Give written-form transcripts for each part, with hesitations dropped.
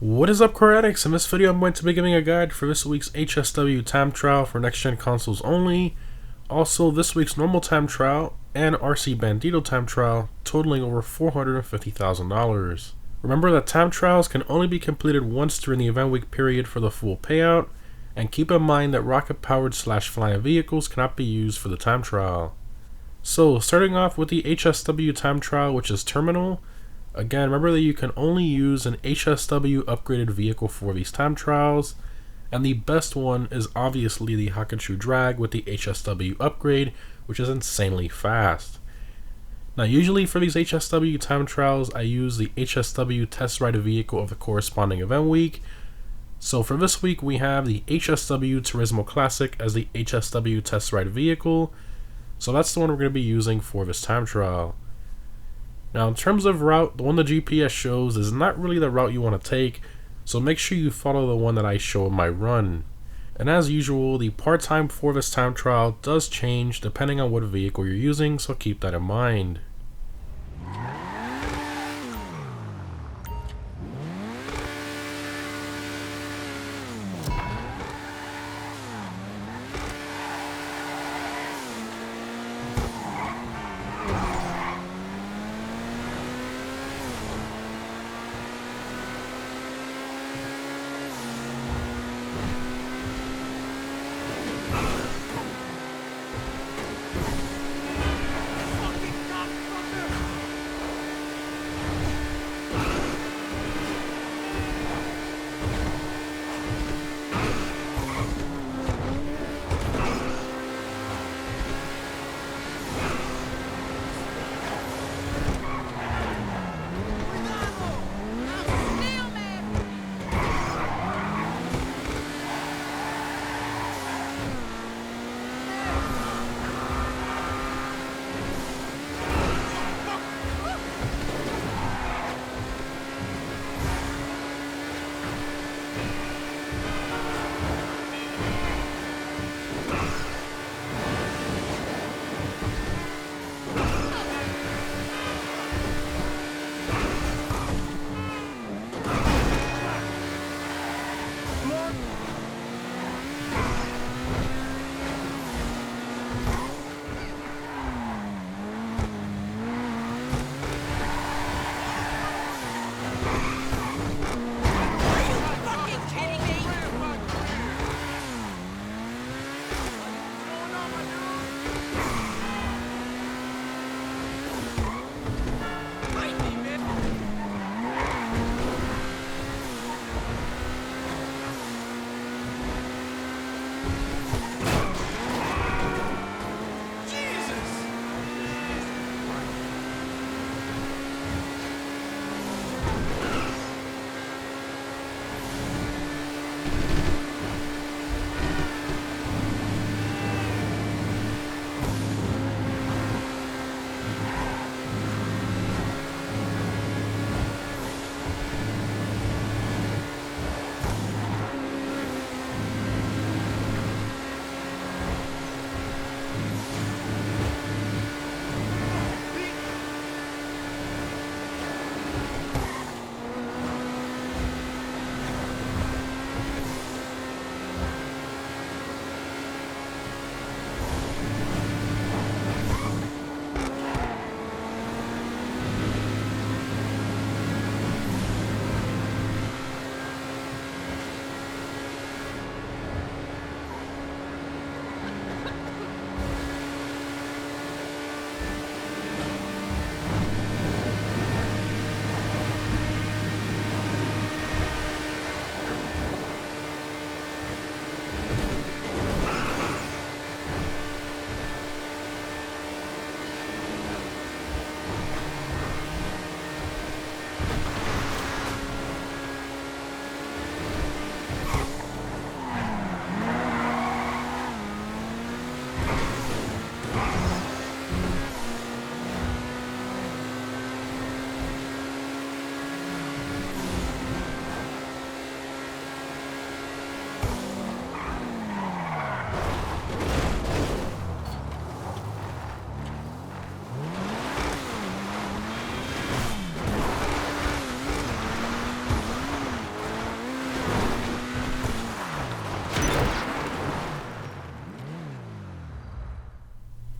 What is up, core addicts? In this video I'm going to be giving a guide for this week's HSW Time Trial for next-gen consoles only, also this week's normal time trial, and RC Bandito time trial, totaling over $450,000. Remember that time trials can only be completed once during the event week period for the full payout, and keep in mind that rocket-powered / flying vehicles cannot be used for the time trial. So, starting off with the HSW time trial, which is terminal. Again, remember that you can only use an HSW upgraded vehicle for these time trials, and the best one is obviously the Hakushu Drag with the HSW upgrade, which is insanely fast. Now, usually for these HSW time trials, I use the HSW test ride vehicle of the corresponding event week. So for this week, we have the HSW Turismo Classic as the HSW test ride vehicle, so that's the one we're going to be using for this time trial. Now, in terms of route, the one the GPS shows is not really the route you want to take, so make sure you follow the one that I show in my run. And as usual, the part time for this time trial does change depending on what vehicle you're using, so keep that in mind.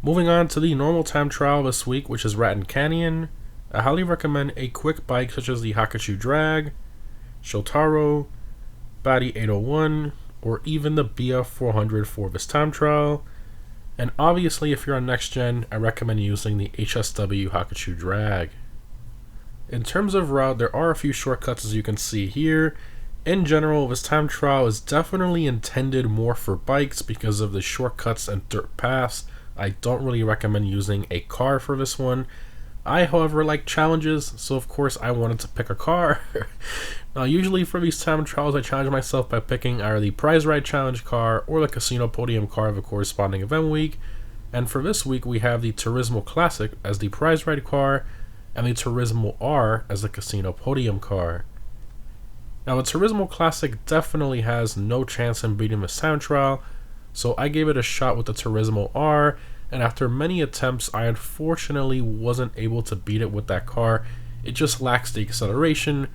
Moving on to the normal time trial this week, which is Raton Canyon. I highly recommend a quick bike such as the HSW Drag, Shotaro, Body 801, or even the BF 400 for this time trial. And obviously, if you're on next gen, I recommend using the HSW HSW Drag. In terms of route, there are a few shortcuts as you can see here. In general, this time trial is definitely intended more for bikes because of the shortcuts and dirt paths. I don't really recommend using a car for this one. I, however, like challenges, so of course I wanted to pick a car. Now, usually for these time trials, I challenge myself by picking either the prize ride challenge car or the casino podium car of a corresponding event week. And for this week, we have the Turismo Classic as the prize ride car and the Turismo R as the casino podium car. Now, the Turismo Classic definitely has no chance in beating this time trial, so I gave it a shot with the Turismo R, and after many attempts, I unfortunately wasn't able to beat it with that car. It just lacks the acceleration,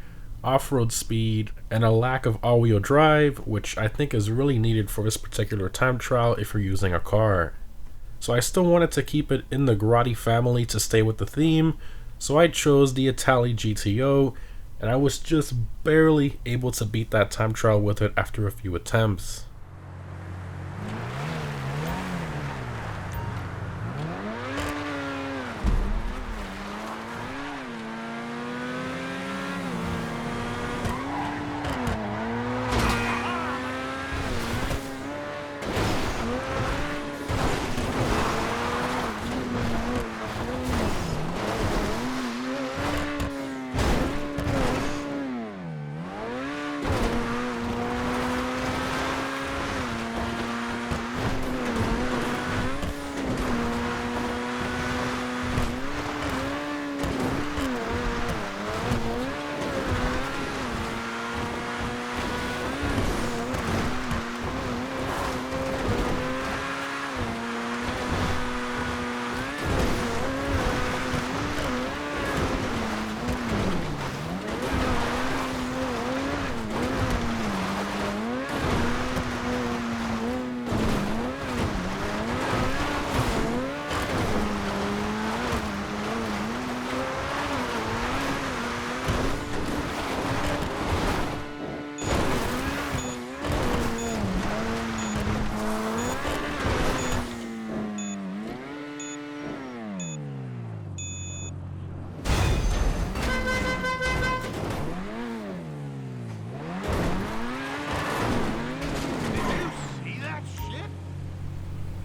off-road speed, and a lack of all-wheel drive, which I think is really needed for this particular time trial if you're using a car. So I still wanted to keep it in the Grotti family to stay with the theme, so I chose the Itali GTO, and I was just barely able to beat that time trial with it after a few attempts.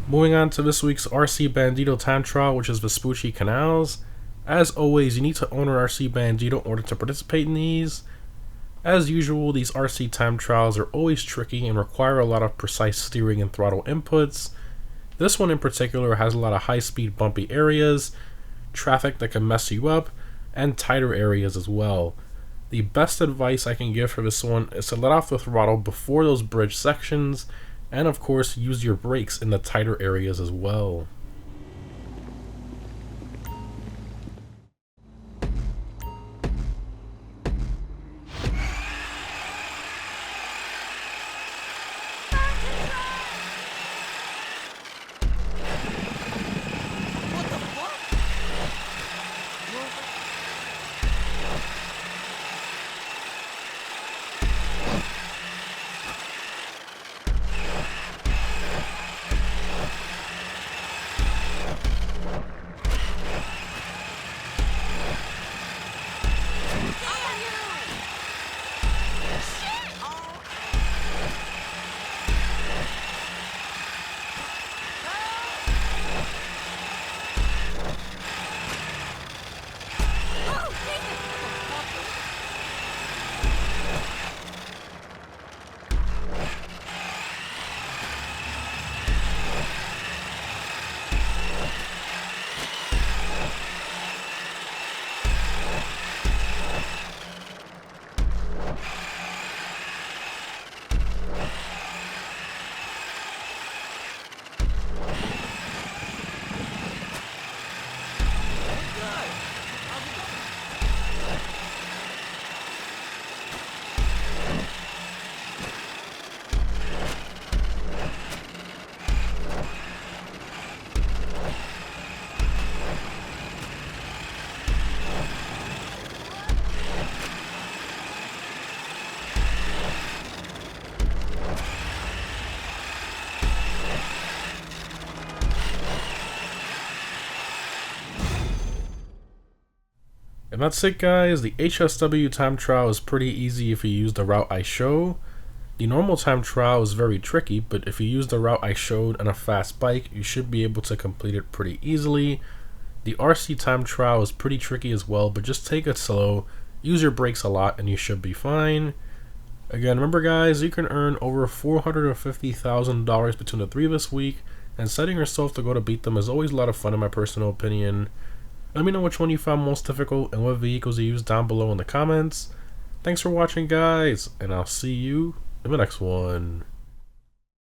Moving on to this week's RC Bandito time trial, which is Vespucci Canals. As always, you need to own an RC Bandito in order to participate in these. As usual, these RC time trials are always tricky and require a lot of precise steering and throttle inputs. This one in particular has a lot of high-speed bumpy areas, traffic that can mess you up, and tighter areas as well. The best advice I can give for this one is to let off the throttle before those bridge sections, and of course use your brakes in the tighter areas as well. And that's it, guys. The HSW time trial is pretty easy if you use the route I show. The normal time trial is very tricky, but if you use the route I showed on a fast bike, you should be able to complete it pretty easily. The RC time trial is pretty tricky as well, but just take it slow, use your brakes a lot, and you should be fine. Again, remember guys, you can earn over $450,000 between the three this week, and setting yourself to go to beat them is always a lot of fun in my personal opinion. Let me know which one you found most difficult and what vehicles you used down below in the comments. Thanks for watching, guys, and I'll see you in the next one.